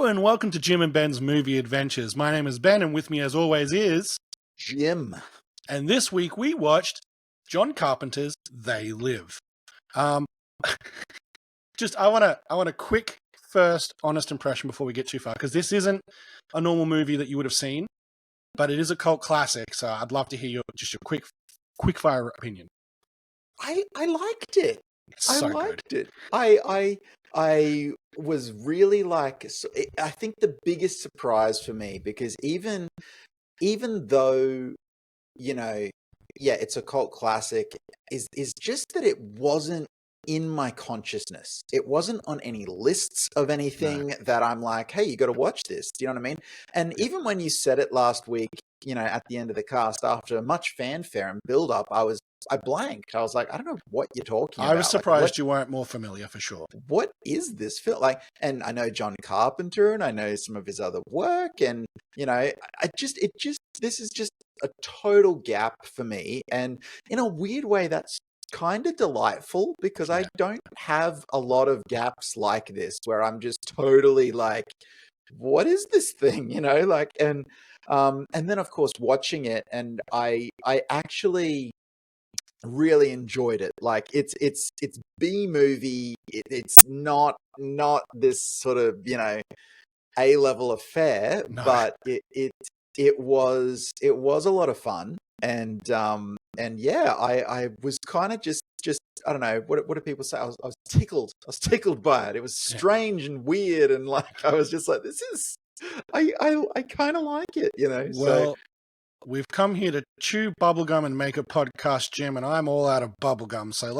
And welcome to Jim and Ben's Movie Adventures. My name is Ben, and with me as always is... Jim. And this week we watched John Carpenter's They Live. I want a quick first honest impression before we get too far, because this isn't a normal movie that you would have seen, but it is a cult classic, so I'd love to hear your quick fire opinion. I liked it. So I liked it. I was really like, I think the biggest surprise for me, because even though, it's a cult classic, is just that it wasn't in my consciousness. It wasn't on any lists of anything that I'm like, hey, you got to watch this. Do you know what I mean? And even when you said it last week, at the end of the cast, after much fanfare and build up, I blanked. I was like, I don't know what you're talking about. I was surprised you weren't more familiar, for sure. What is this film? And I know John Carpenter, and I know some of his other work, and this is just a total gap for me. And in a weird way, that's kind of delightful, because I don't have a lot of gaps like this where I'm just totally like, what is this thing? And then of course watching it, and I actually really enjoyed it. Like it's B movie. It's not this sort of A level affair, but it was a lot of fun. And yeah, I was kind of just I don't know, what do people say? I was tickled. I was tickled by it. It was strange and weird, and like I was just like, this is I kind of like it, Well, we've come here to chew bubblegum and make a podcast, Jim, and I'm all out of bubblegum. So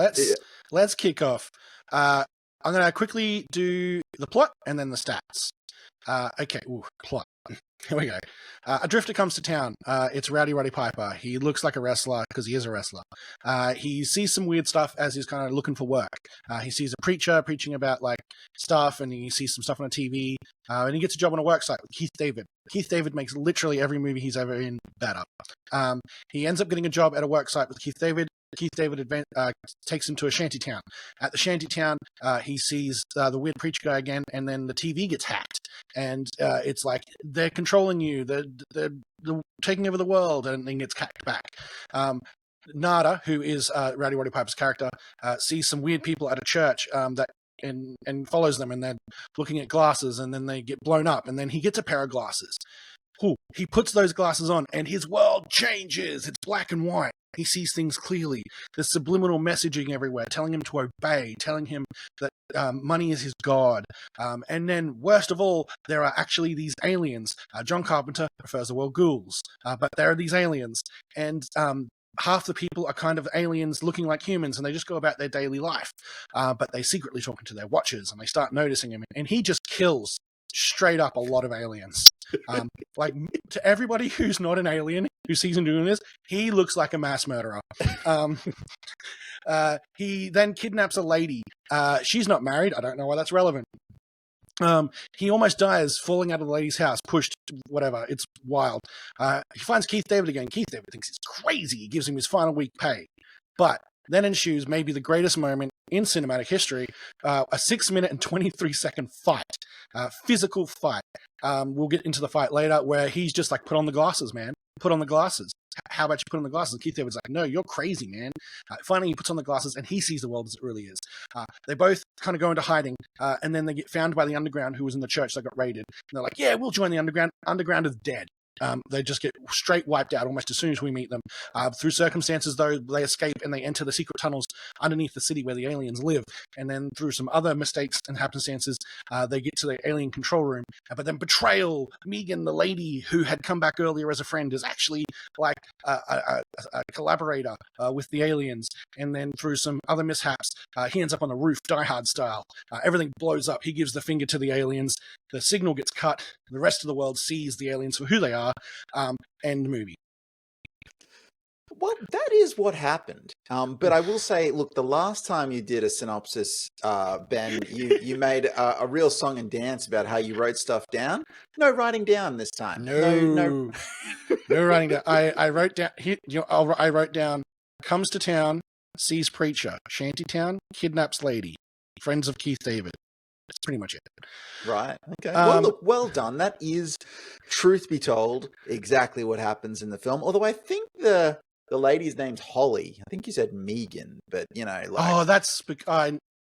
let's kick off. I'm going to quickly do the plot and then the stats. Okay, plot. Here we go. A drifter comes to town. It's Rowdy Roddy Piper. He looks like a wrestler because he is a wrestler. He sees some weird stuff as he's kind of looking for work. He sees a preacher preaching about like stuff, and he sees some stuff on a TV. And he gets a job on a work site with Keith David. Keith David makes literally every movie he's ever in better. He ends up getting a job at a work site with Keith David. Keith David takes him to a shanty town. At the shanty town, he sees the weird preacher guy again, and then the TV gets hacked. And it's like, they're controlling you, they're taking over the world, and then gets hacked back. Nada, who is Rowdy Roddy Piper's character, sees some weird people at a church and follows them, and they're looking at glasses, and then they get blown up, and then he gets a pair of glasses. He puts those glasses on, and his world changes. It's black and white. He sees things clearly. There's subliminal messaging everywhere, telling him to obey, telling him that money is his god. And then, worst of all, there are actually these aliens. John Carpenter prefers the word ghouls, but there are these aliens. And half the people are kind of aliens looking like humans, and they just go about their daily life. But they secretly talking to their watchers, and they start noticing him. And he just kills straight up a lot of aliens. Like, to everybody who's not an alien who sees him doing this, he looks like a mass murderer. He then kidnaps a lady. She's not married. I don't know why that's relevant. He almost dies falling out of the lady's house, pushed, whatever. It's wild. He finds Keith David again. Keith David thinks he's crazy. He gives him his final week pay. But then ensues maybe the greatest moment in cinematic history, a 6-minute and 23-second fight, physical fight. We'll get into the fight later, where he's just like, put on the glasses, man. Put on the glasses. How about you put on the glasses? And Keith David's like, no, you're crazy, man. Finally, he puts on the glasses, and he sees the world as it really is. They both kind of go into hiding, and then they get found by the underground, who was in the church that got raided. And they're like, yeah, we'll join the underground. Underground is dead. They just get straight wiped out almost as soon as we meet them. Through circumstances, though, they escape and they enter the secret tunnels underneath the city where the aliens live. And then through some other mistakes and happenstances, they get to the alien control room. But then betrayal. Megan, the lady who had come back earlier as a friend, is actually like a collaborator with the aliens. And then through some other mishaps, he ends up on the roof, Die Hard style. Everything blows up. He gives the finger to the aliens. The signal gets cut. The rest of the world sees the aliens for who they are. End movie. Well, that is what happened. But I will say, look, the last time you did a synopsis, Ben, you made a real song and dance about how you wrote stuff down. No writing down this time. No writing down. I wrote down. I wrote down. Comes to town, sees preacher. Shantytown, kidnaps lady. Friends of Keith David. That's pretty much it. Right. Okay. Well, look, well done. That is, truth be told, exactly what happens in the film. Although I think the lady's name's Holly. I think you said Megan, but like. Oh, that's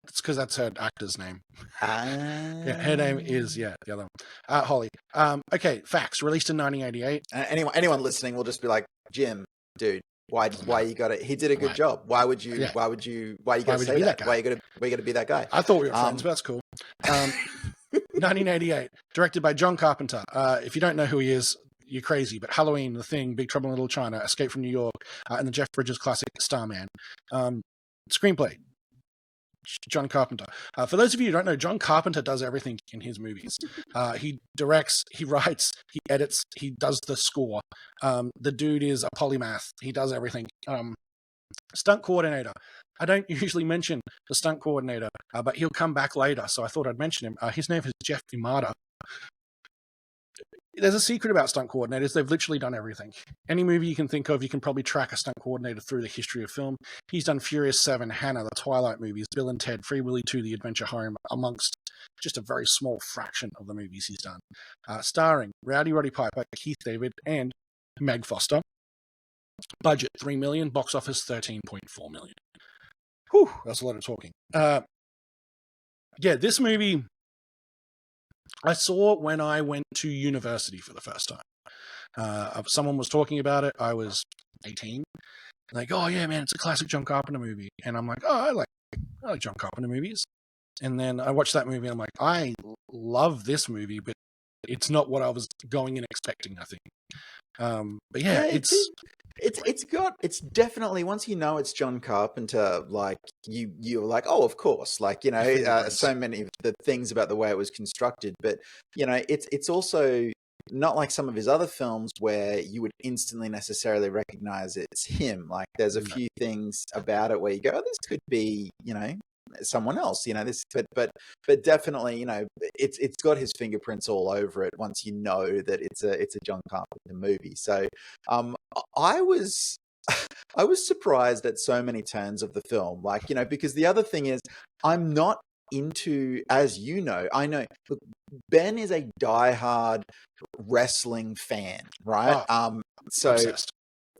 it's because that's her actor's name. Yeah, her name is the other one. Holly. Okay, facts. Released in 1988. Anyone listening will just be like, Jim, dude, why you got it? He did a good job. Why you gotta say that? Why you gotta be that guy? I thought we were friends, but that's cool. 1988, directed by John Carpenter. If you don't know who he is, you're crazy. But Halloween, The Thing, Big Trouble in Little China, Escape from New York, and the Jeff Bridges classic Starman. Screenplay, John Carpenter. For those of you who don't know, John Carpenter does everything in his movies. He directs, he writes, he edits, he does the score. The dude is a polymath. He does everything. Stunt coordinator. I don't usually mention the stunt coordinator, but he'll come back later, so I thought I'd mention him. His name is Jeff Imada. There's a secret about stunt coordinators. They've literally done everything. Any movie you can think of, you can probably track a stunt coordinator through the history of film. He's done Furious 7, Hannah, the Twilight movies, Bill and Ted, Free Willy 2, The Adventure Home, amongst just a very small fraction of the movies he's done. Starring Rowdy Roddy Piper, Keith David, and Meg Foster. Budget $3 million, box office $13.4 million. Whew, that's a lot of talking. This movie I saw when I went to university for the first time. Someone was talking about it. I was 18. Like, oh yeah, man, it's a classic John Carpenter movie. And I'm like, oh, I like John Carpenter movies. And then I watched that movie and I'm like, I love this movie, but it's not what I was going in expecting, I think. But yeah, it's definitely, once you know it's John Carpenter, like you're like, oh, of course, like, so many of the things about the way it was constructed, but it's also not like some of his other films where you would instantly necessarily recognize it's him. Like there's a few things about it where you go, oh, this could be, someone else, this, but definitely, it's got his fingerprints all over it once you know that it's a John Carpenter movie. So I was surprised at so many turns of the film, like, because the other thing is, I'm not into, as I know, look, Ben is a diehard wrestling fan, right? So obsessed.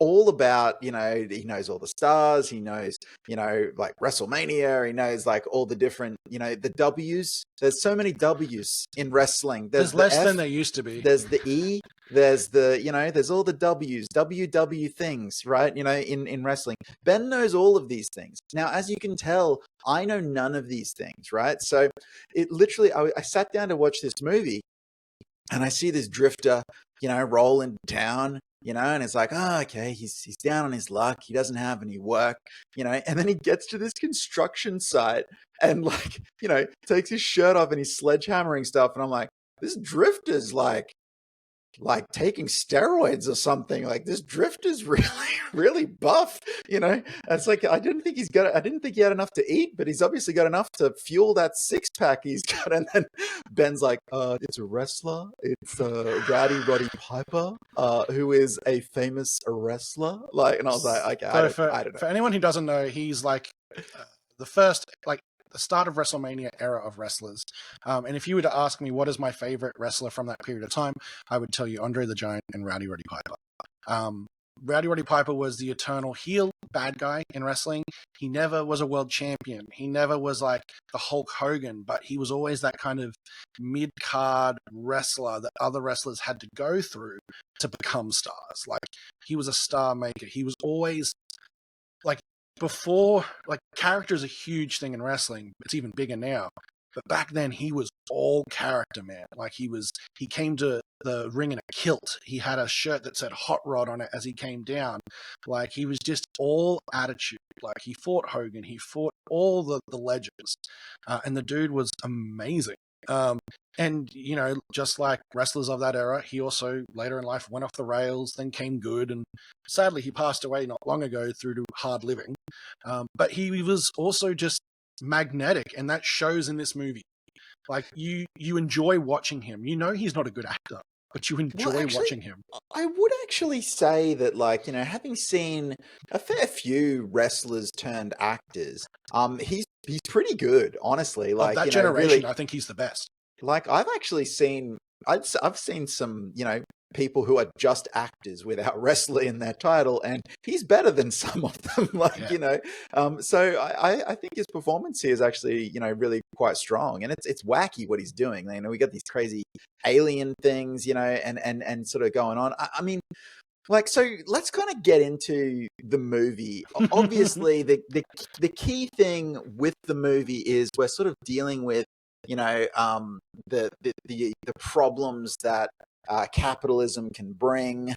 All about, he knows all the stars, he knows, like WrestleMania, he knows like all the different, the W's. There's so many W's in wrestling. There's less than there used to be. There's the E, there's the, there's all the W's, WW things, right? In wrestling. Ben knows all of these things. Now, as you can tell, I know none of these things, right? So it literally, I sat down to watch this movie and I see this drifter, rolling down, and it's like, oh, okay, he's down on his luck. He doesn't have any work, and then he gets to this construction site and like, takes his shirt off and he's sledgehammering stuff. And I'm like, this drifter's like taking steroids or something. Like this drifter's really, really buff, It's like, I didn't think he had enough to eat, but he's obviously got enough to fuel that 6-pack he's got. And then Ben's like, it's a wrestler. It's Rowdy Roddy Piper, who is a famous wrestler. Like, and I was like, okay, So I don't know. For anyone who doesn't know, he's like the first, like the start of WrestleMania era of wrestlers. And if you were to ask me what is my favorite wrestler from that period of time, I would tell you Andre the Giant and Rowdy Roddy Piper. Rowdy Roddy Piper was the eternal heel bad guy in wrestling. He never was a world champion. He never was like the Hulk Hogan, but he was always that kind of mid-card wrestler that other wrestlers had to go through to become stars. Like he was a star maker. He was always like, before, like, character is a huge thing in wrestling. It's even bigger now. But back then, he was all character, man. Like, he came to the ring in a kilt. He had a shirt that said Hot Rod on it as he came down. Like, he was just all attitude. Like, he fought Hogan. He fought all the legends. And the dude was amazing. And, just like wrestlers of that era, he also later in life went off the rails, then came good. And sadly, he passed away not long ago through to hard living. But he was also just magnetic, and that shows in this movie. Like, you enjoy watching him. He's not a good actor. but you Well, enjoy actually, watching him. I would actually say that, like, having seen a fair few wrestlers turned actors, he's pretty good, honestly. Of Like, that really, generation, I think he's the best. like I've actually seen, I've seen some, people who are just actors without wrestler in their title, and he's better than some of them. Like, Yeah. so I think his performance here is actually, really quite strong, and it's wacky what he's doing. We got these crazy alien things, and sort of going on. I mean, like, so let's kind of get into the movie. Obviously, the key thing with the movie is we're sort of dealing with, the problems that capitalism can bring.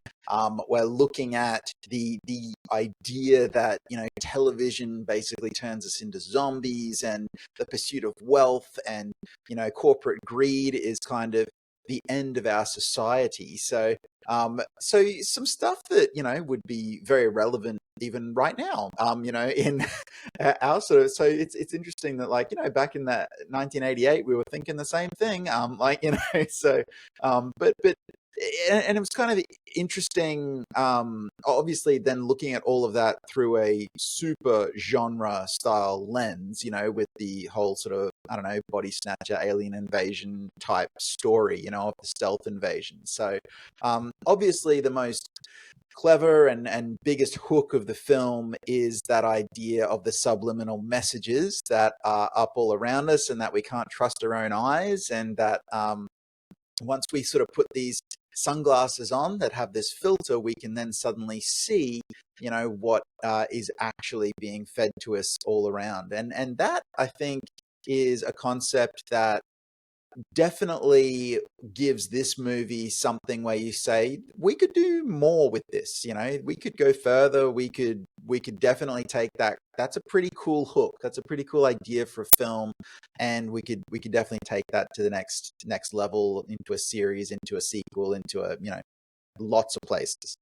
We're looking at the idea that television basically turns us into zombies, and the pursuit of wealth, and corporate greed is kind of the end of our society. So some stuff that would be very relevant even right now. In our sort of, so it's interesting that, like, back in that 1988 we were thinking the same thing. Like, so but and it was kind of interesting, obviously, then looking at all of that through a super genre style lens, with the whole sort of, I don't know, body snatcher alien invasion type story, of the stealth invasion. So obviously the most clever and biggest hook of the film is that idea of the subliminal messages that are up all around us, and that we can't trust our own eyes, and that once we sort of put these sunglasses on that have this filter, we can then suddenly see, what is actually being fed to us all around. And that, I think, is a concept that definitely gives this movie something where you say, we could do more with this. We could go further. We could definitely take that. That's a pretty cool hook. That's a pretty cool idea for a film, and we could definitely take that to the next level, into a series, into a sequel, into a lots of places.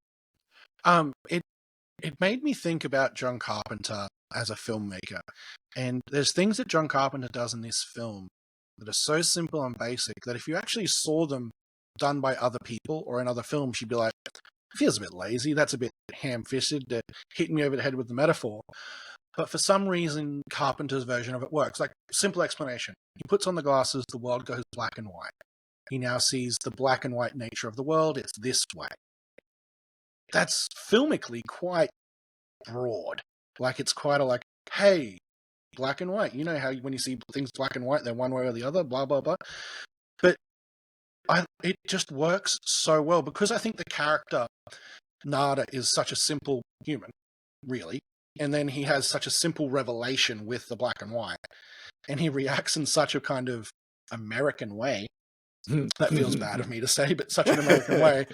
It made me think about John Carpenter as a filmmaker, and there's things that John Carpenter does in this film that are so simple and basic that if you actually saw them done by other people or in other films, you'd be like, it feels a bit lazy. That's a bit ham-fisted. They're hitting me over the head with the metaphor. But for some reason, Carpenter's version of it works. Like, simple explanation. He puts on the glasses, the world goes black and white. He now sees the black and white nature of the world. It's this way. That's filmically quite broad. Like, it's quite a, like, hey, black and white. You know how when you see things black and white, they're one way or the other, blah, blah, blah. But it just works so well because I think the character, Nada, is such a simple human, really. And then he has such a simple revelation with the black and white. And he reacts in such a kind of American way. That feels bad of me to say, but such an American way.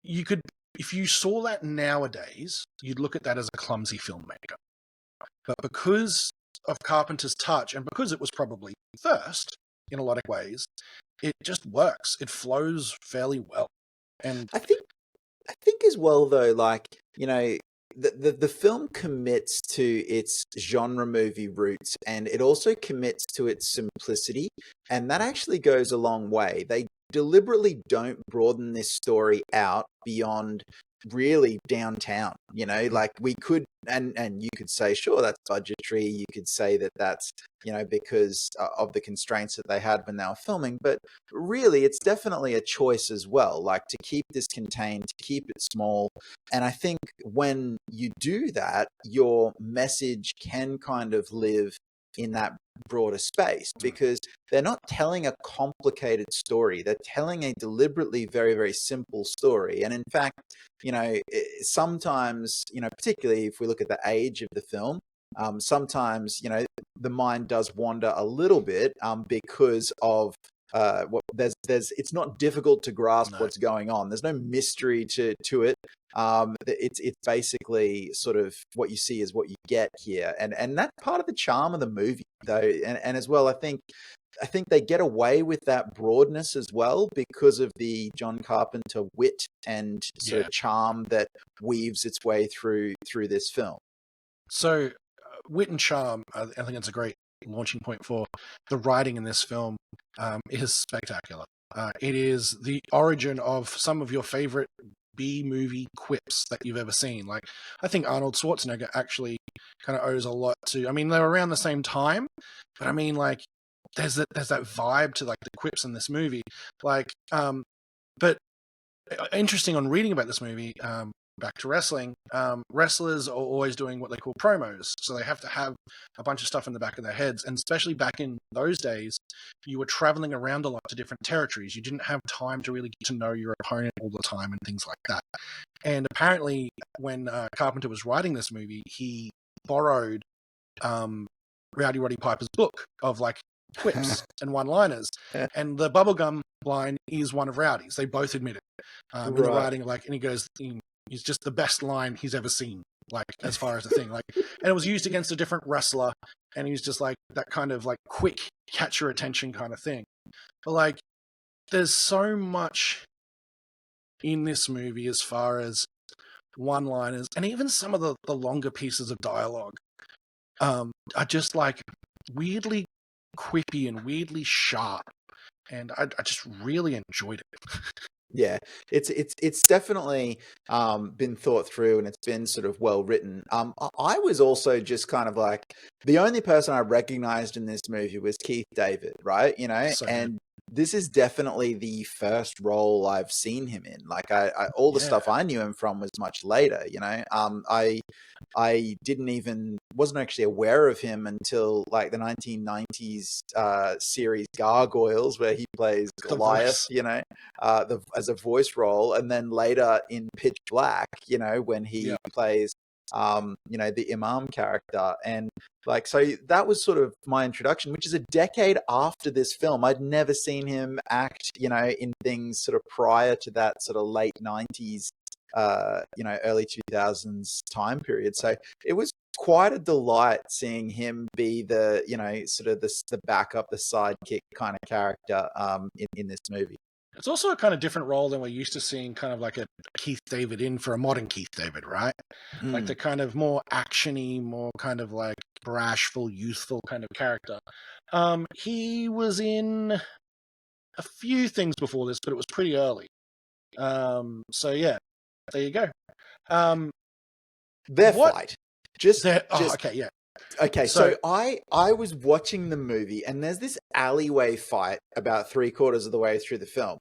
You could, if you saw that nowadays, you'd look at that as a clumsy filmmaker. But because of Carpenter's touch, and because it was probably first in a lot of ways, it just works. It flows fairly well. And I think as well, though, like, the film commits to its genre movie roots, and it also commits to its simplicity, and that actually goes a long way. They deliberately don't broaden this story out beyond really downtown. Like, we could, and you could say, sure, that's budgetary. You could say that that's because of the constraints that they had when they were filming, but really it's definitely a choice as well, like, to keep this contained, to keep it small. And I think when you do that, your message can kind of live in that broader space, because they're not telling a complicated story. They're telling a deliberately very, very simple story. And in fact, sometimes, particularly if we look at the age of the film, sometimes, the mind does wander a little bit, because of what there's it's not difficult to grasp what's going on. There's no mystery to it. It's basically sort of what you see is what you get here, and that's part of the charm of the movie, though. And as well, I think they get away with that broadness as well because of the John Carpenter wit and sort of charm that weaves its way through this film. So, wit and charm, I think it's a great launching point for the writing in this film. Is spectacular. It is the origin of some of your favorite B-movie quips that you've ever seen. Like, I think Arnold Schwarzenegger actually kind of owes a lot to. I mean, they were around the same time, but I mean, like, there's that vibe to like the quips in this movie. Like, but interesting on reading about this movie. Back to wrestling, wrestlers are always doing what they call promos. So they have to have a bunch of stuff in the back of their heads. And especially back in those days, you were traveling around a lot to different territories. You didn't have time to really get to know your opponent all the time and things like that. And apparently, when Carpenter was writing this movie, he borrowed Rowdy Roddy Piper's book of like quips and one-liners. And the bubblegum line is one of Rowdy's. They both admit it. In the writing, like, and he goes, he's just the best line he's ever seen, like, as far as the thing, like, and it was used against a different wrestler, and he was just like that kind of like quick catch your attention kind of thing. But like, there's so much in this movie as far as one-liners, and even some of the longer pieces of dialogue are just like weirdly quippy and weirdly sharp, and I just really enjoyed it. Yeah, it's definitely been thought through, and it's been sort of well written. I was also just kind of like, the only person I recognized in this movie was Keith David, right? You know, So and this is definitely the first role I've seen him in. Like, I all the stuff I knew him from was much later. You know, I wasn't actually aware of him until like the 1990s series Gargoyles, where he plays Goliath, you know, as a voice role, and then later in Pitch Black, you know, when he plays you know, the Imam character. And like, so that was sort of my introduction, which is a decade after this film. I'd never seen him act, you know, in things sort of prior to that sort of late 90s you know, early 2000s time period. So it was quite a delight seeing him be the, you know, sort of the backup, the sidekick kind of character in this movie. It's also a kind of different role than we're used to seeing, kind of like a Keith David in for a modern Keith David, right? Like the kind of more actiony, more kind of like brashful, youthful kind of character. He was in a few things before this, but it was pretty early. So yeah, there you go. Their fight. Okay, yeah. Okay, so I was watching the movie, and there's this alleyway fight about 3/4 of the way through the film,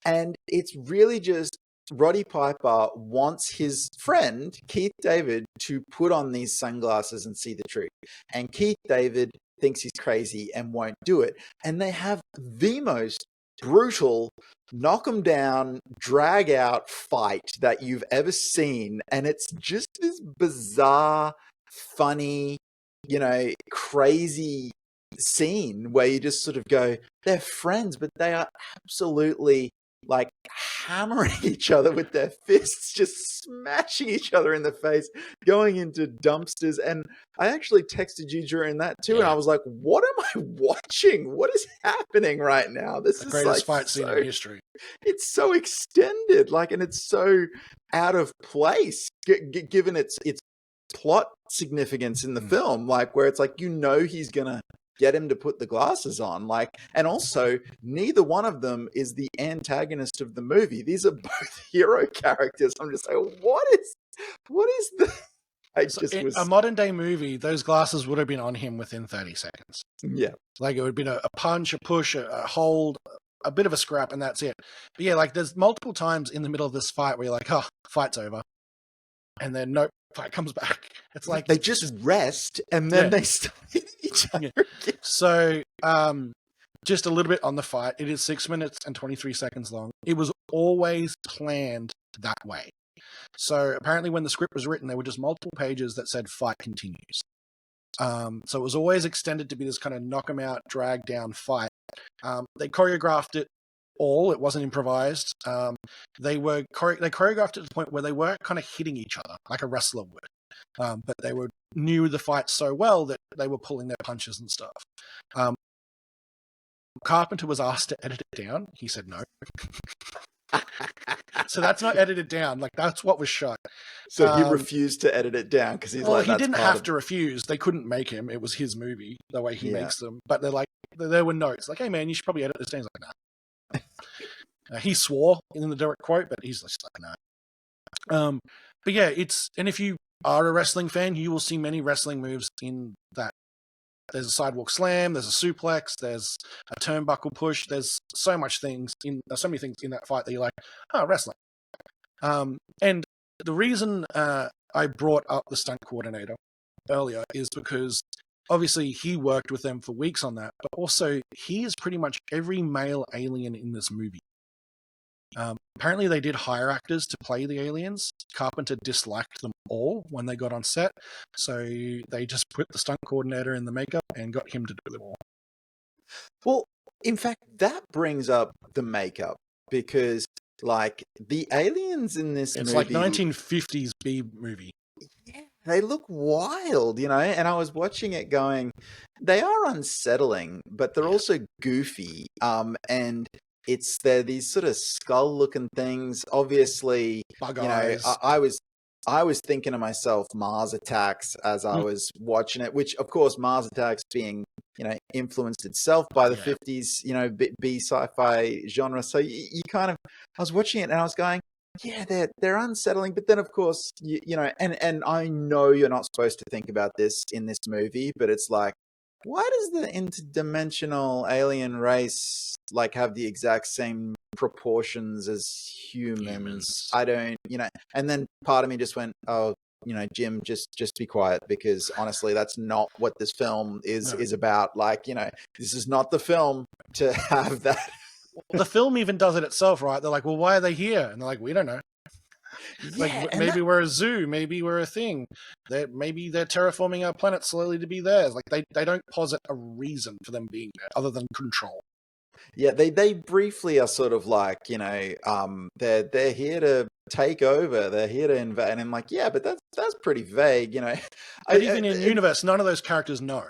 and it's really just Roddy Piper wants his friend Keith David to put on these sunglasses and see the truth, and Keith David thinks he's crazy and won't do it, and they have the most brutal knock him down, drag out fight that you've ever seen, and it's just this bizarre, funny, you know, crazy scene where you just sort of go, they're friends, but they are absolutely like hammering each other with their fists, just smashing each other in the face, going into dumpsters. And I actually texted you during that too, and I was like, what am I watching? What is happening right now? This the is greatest like fight scene in history. It's so extended, like, and it's so out of place given its plot significance in the film, like, where it's like, you know, he's gonna get him to put the glasses on, like, and also neither one of them is the antagonist of the movie. These are both hero characters. I'm just like, what is the a modern day movie, those glasses would have been on him within 30 seconds. Yeah, like it would have been a punch, a push, a hold, a bit of a scrap, and that's it. But yeah, like there's multiple times in the middle of this fight where you're like, oh, fight's over, and then nope, fight comes back. It's like they just rest and then they start hitting each other. So just a little bit on the fight. It is 6 minutes and 23 seconds long. It was always planned that way. So apparently when the script was written, there were just multiple pages that said fight continues. So it was always extended to be this kind of knock 'em out, drag down fight. They choreographed it all. It wasn't improvised. They choreographed it to the point where they weren't kind of hitting each other like a wrestler would. But they knew the fight so well that they were pulling their punches and stuff. Carpenter was asked to edit it down. He said no. So that's not edited down. Like, that's what was shot. So he refused to edit it down because he's like, he didn't have to refuse. They couldn't make him. It was his movie, the way he makes them. But they're like, there were notes like, hey man, you should probably edit this down. He's like, He swore in the direct quote, but he's just like, no. But yeah, and if you are a wrestling fan, you will see many wrestling moves in that. There's a sidewalk slam, there's a suplex, there's a turnbuckle push. There's so many things in that fight that you're like, oh, wrestling. And the reason I brought up the stunt coordinator earlier is because obviously he worked with them for weeks on that, but also he is pretty much every male alien in this movie. Apparently they did hire actors to play the aliens. Carpenter disliked them all when they got on set, so they just put the stunt coordinator in the makeup and got him to do them all. Well, in fact, that brings up the makeup, because like the aliens in this it's movie, like 1950s B movie. Yeah, they look wild, and I was watching it going, they are unsettling, but they're also goofy. And they're these sort of skull looking things. Obviously, Bug eyes. I was thinking to myself Mars Attacks as I was watching it, which of course Mars Attacks being, influenced itself by the 50s, B sci-fi genre. So you kind of, I was watching it and I was going, yeah, they're unsettling. But then of course, and I know you're not supposed to think about this in this movie, but it's like, why does the interdimensional alien race like have the exact same proportions as humans? I don't, and then part of me just went, oh, Jim, just be quiet, because honestly, that's not what this film is about. Like, this is not the film to have that. The film even does it itself, right? They're like, well, why are they here? And they're like, we don't know. Like, maybe we're a zoo, maybe we're a thing. Maybe they're terraforming our planet slowly to be theirs. Like, they don't posit a reason for them being there other than control. Yeah, they briefly are sort of like, they're here to take over, they're here to invade, and I'm like, yeah, but that's pretty vague, But even in universe, none of those characters know.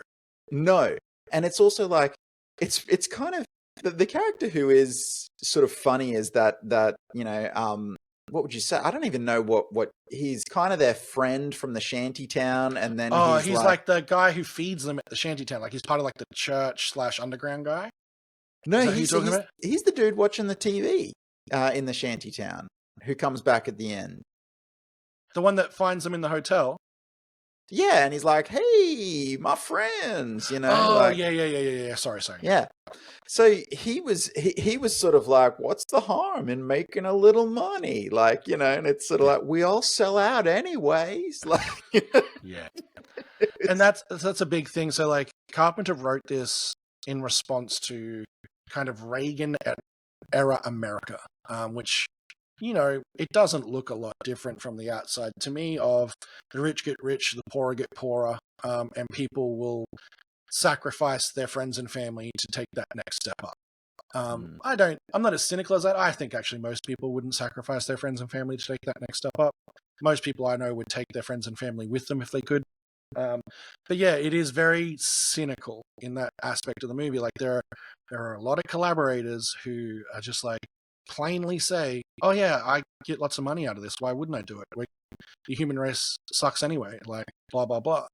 No, and it's also like, it's kind of the character who is sort of funny is that what would you say? I don't even know what he's kind of their friend from the shanty town, and then he's like the guy who feeds them at the shanty town. Like, he's part of like the church / underground guy. No, he's the dude watching the TV in the shanty town who comes back at the end. The one that finds them in the hotel. Yeah, and he's like, "Hey, my friends," Oh, like, yeah. Sorry. Yeah. So he was sort of like, what's the harm in making a little money? Like, and it's sort of like, we all sell out anyways. Like, yeah. And that's a big thing. So like, Carpenter wrote this in response to kind of Reagan era America, which, it doesn't look a lot different from the outside to me of the rich get rich, the poorer get poorer, and people will sacrifice their friends and family to take that next step up. I'm not as cynical as that. I think actually most people wouldn't sacrifice their friends and family to take that next step up. Most people I know would take their friends and family with them if they could. But yeah, it is very cynical in that aspect of the movie. Like, there are a lot of collaborators who are just like, plainly say, oh yeah, I get lots of money out of this, why wouldn't I do it? The human race sucks anyway, like, blah blah blah.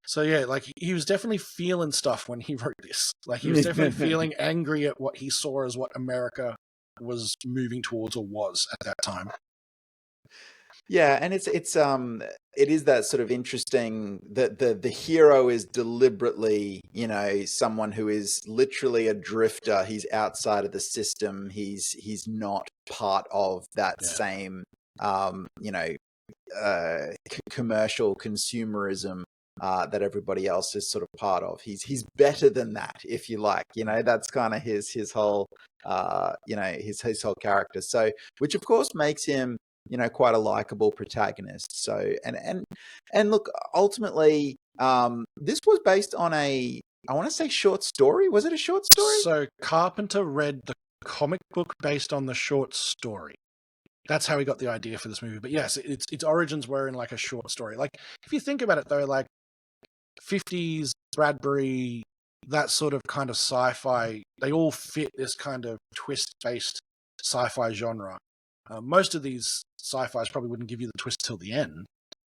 So yeah, like, he was definitely feeling stuff when he wrote this. Like, he was definitely feeling angry at what he saw as what America was moving towards, or was at that time. Yeah, and it is that sort of interesting that the hero is deliberately, someone who is literally a drifter. He's outside of the system. He's not part of that same commercial consumerism that everybody else is sort of part of. He's better than that, if you like. That's kind of his whole his whole character. So, which of course makes him quite a likable protagonist. So, and look, ultimately, this was based on I want to say short story. Was it a short story? So Carpenter read the comic book based on the short story. That's how he got the idea for this movie. But yes, its origins were in like a short story. Like, if you think about it though, like 50s Bradbury, that sort of kind of sci-fi, they all fit this kind of twist-based sci-fi genre. Most of these sci-fis probably wouldn't give you the twist till the end,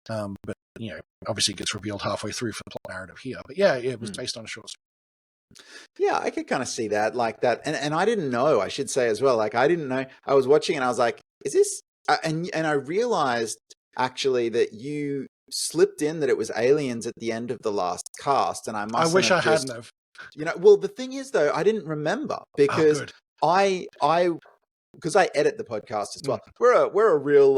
but obviously it gets revealed halfway through for the plot narrative here. But yeah, it was based on a short story. Yeah, I could kind of see that, like that, and I didn't know. I should say as well, like I didn't know. I was watching and I was like, "Is this?" And I realized actually that you slipped in that it was aliens at the end of the last cast, and I I mustn't wish have I hadn't just, have. Well, the thing is though, I didn't remember Oh, because good. I because I edit the podcast as Mm. well. We're a real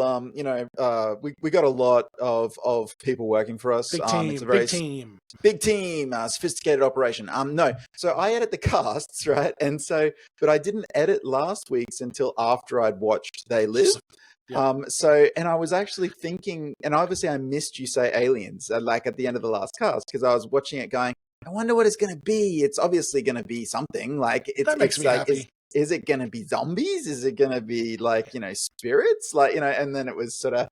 we got a lot of people working for us. Big It's team, a very big team. big team, sophisticated operation. No, so I edit the casts, right? And so, but I didn't edit last week's until after I'd watched They Live. Yeah. So, and I was actually thinking, and obviously I missed you say aliens, like at the end of the last cast, because I was watching it going, I wonder what it's going to be. It's obviously going to be something like That makes it's me like, happy. is it going to be zombies? Is it going to be like, spirits? Like, and then it was sort of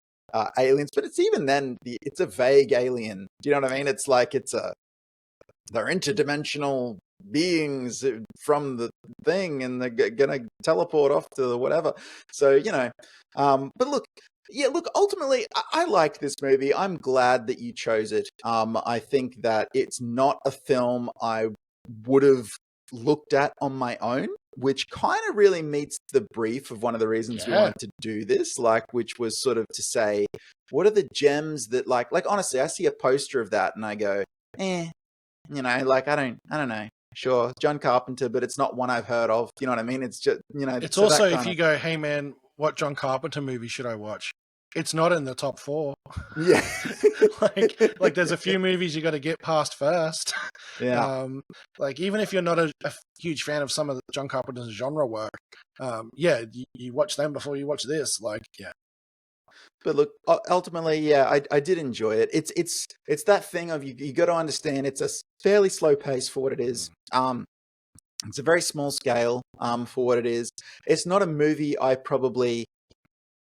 aliens, but it's even then, it's a vague alien. Do you know what I mean? It's like, they're interdimensional beings from the thing and they're gonna teleport off to the whatever. So but look, yeah, look, ultimately I like this movie. I'm glad that you chose it. I think that it's not a film I would have looked at on my own, which kind of really meets the brief of one of the reasons we Yeah. wanted to do this, like, which was sort of to say, what are the gems that like honestly, I see a poster of that and I go, like I don't know. Sure, John Carpenter, but it's not one I've heard of. You know what I mean? It's just, It's so also that if kind you of, go, hey man, what John Carpenter movie should I watch? It's not in the top 4. yeah, like there's a few movies you got to get past first. yeah. Like even if you're not a huge fan of some of the John Carpenter's genre work, you watch them before you watch this. Like, yeah. But look, ultimately, yeah, I did enjoy it. It's that thing of you got to understand it's a fairly slow pace for what it is. It's a very small scale for what it is. It's not a movie I probably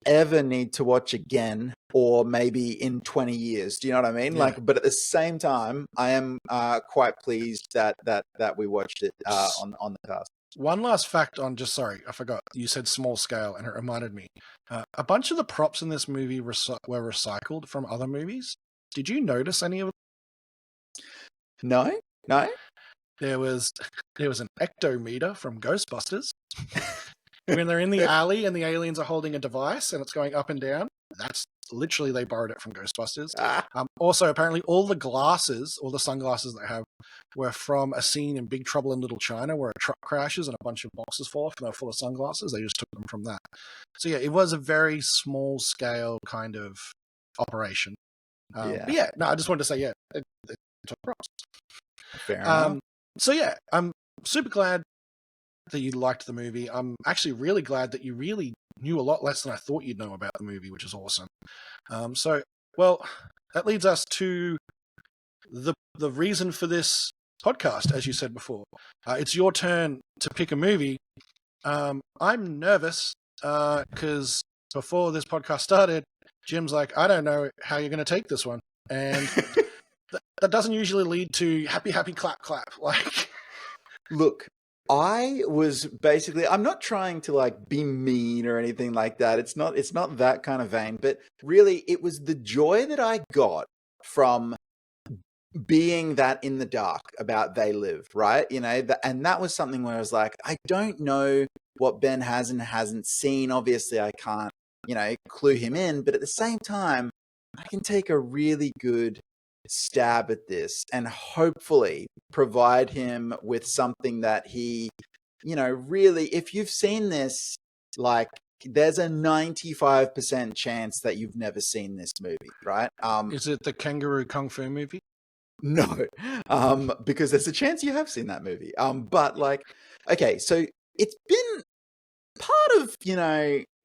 ever need to watch again, or maybe in 20 years. Do you know what I mean? Yeah. Like, but at the same time, I am quite pleased that we watched it on the cast. One last fact on sorry, I forgot. You said small scale, and it reminded me. A bunch of the props in this movie were recycled from other movies. Did you notice any of them? No. There was an ectometer from Ghostbusters. When they're in the alley and the aliens are holding a device and it's going up and down, that's literally, they borrowed it from Ghostbusters. Also, apparently, all the sunglasses they have were from a scene in Big Trouble in Little China where a truck crashes and a bunch of boxes fall off and they're full of sunglasses. They just took them from that. So yeah, it was a very small scale kind of operation. But yeah, no, I just wanted to say, it took props. Fair enough. So yeah, I'm super glad that you liked the movie. I'm actually really glad that you really knew a lot less than I thought you'd know about the movie, which is awesome. Well, that leads us to the reason for this podcast, as you said before. It's your turn to pick a movie. I'm nervous because before this podcast started, Jim's like, I don't know how you're going to take this one. And that doesn't usually lead to happy, happy, clap, clap. Like, look, I was basically, I'm not trying to like be mean or anything like that. It's not that kind of vein, but really it was the joy that I got from being that in the dark about They Live, right? And that was something where I was like, I don't know what Ben has and hasn't seen. Obviously I can't, clue him in, but at the same time, I can take a really good stab at this and hopefully provide him with something that he, really, if you've seen this, like, there's a 95% chance that you've never seen this movie, right? Is it the Kangaroo Kung Fu movie? No, because there's a chance you have seen that movie. But like, okay, so it's been part of,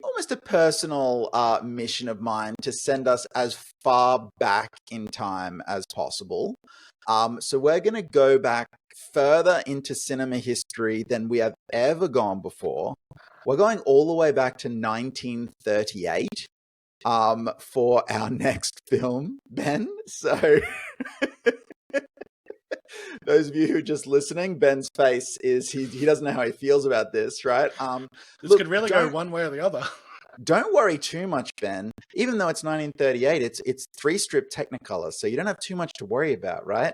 almost a personal mission of mine to send us as far back in time as possible. So we're going to go back further into cinema history than we have ever gone before. We're going all the way back to 1938 for our next film, Ben. So those of you who are just listening, Ben's face is he doesn't know how he feels about this, right? This could really go one way or the other. Don't worry too much, Ben. Even though it's 1938, it's 3-strip Technicolor, so you don't have too much to worry about, right?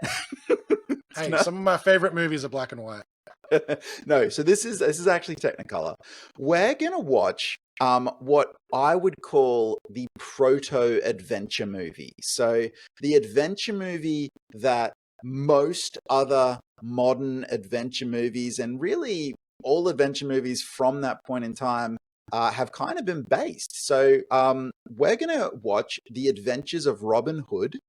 Hey, some of my favorite movies are black and white. No, so this is actually Technicolor. We're gonna watch what I would call the proto adventure movie. So the adventure movie that most other modern adventure movies and really all adventure movies from that point in time have kind of been based. So we're gonna watch The Adventures of Robin Hood,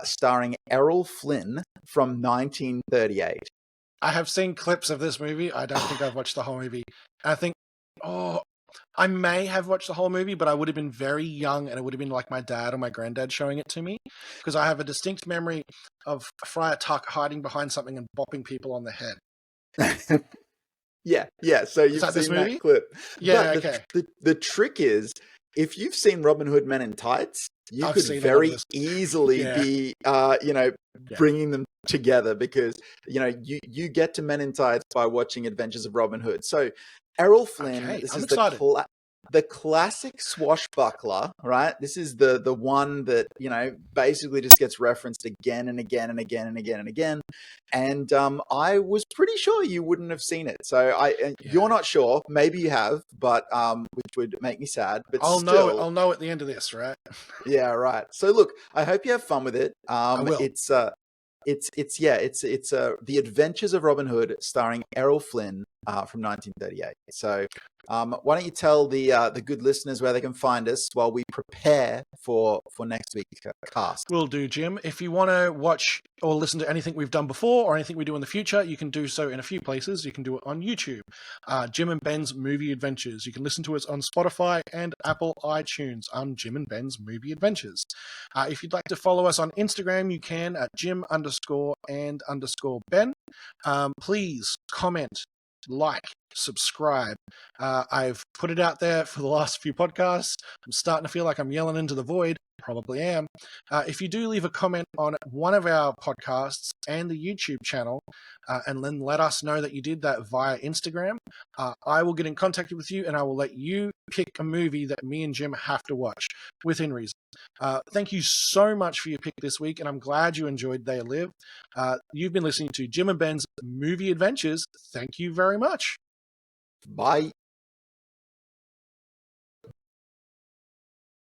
starring Errol Flynn from 1938. I have seen clips of this movie. I don't think I've watched the whole movie. I think, oh, I may have watched the whole movie, but I would have been very young and it would have been like my dad or my granddad showing it to me because I have a distinct memory of Friar Tuck hiding behind something and bopping people on the head. Yeah. So you've that this seen movie? that clip. Yeah, But okay. the trick is, if you've seen Robin Hood Men in Tights, you I've could seen all of very this. easily Yeah. be, bringing them together because, you get to Men in Tights by watching Adventures of Robin Hood. So Errol Flynn, Okay, this I'm is excited. the classic swashbuckler, right? This is the one that, basically just gets referenced again and again and again and again and again. And I was pretty sure you wouldn't have seen it. So you're not sure. Maybe you have, but which would make me sad. But I'll still, know at the end of this, right? yeah, right. So look, I hope you have fun with it. I will. It's The Adventures of Robin Hood, starring Errol Flynn from 1938. So why don't you tell the good listeners where they can find us while we prepare for next week's cast? Will do, Jim. If you want to watch or listen to anything we've done before or anything we do in the future, you can do so in a few places. You can do it on YouTube, Jim and Ben's Movie Adventures. You can listen to us on Spotify and Apple iTunes. I'm Jim and Ben's Movie Adventures. If you'd like to follow us on Instagram, you can at Jim_and_Ben. Please comment, like, subscribe. I've put it out there for the last few podcasts. I'm starting to feel like I'm yelling into the void. Probably am. If you do leave a comment on one of our podcasts and the YouTube channel, and then let us know that you did that via Instagram, I will get in contact with you and I will let you pick a movie that me and Jim have to watch within reason. Thank you so much for your pick this week, and I'm glad you enjoyed They Live. You've been listening to Jim and Ben's Movie Adventures. Thank you very much. Bye.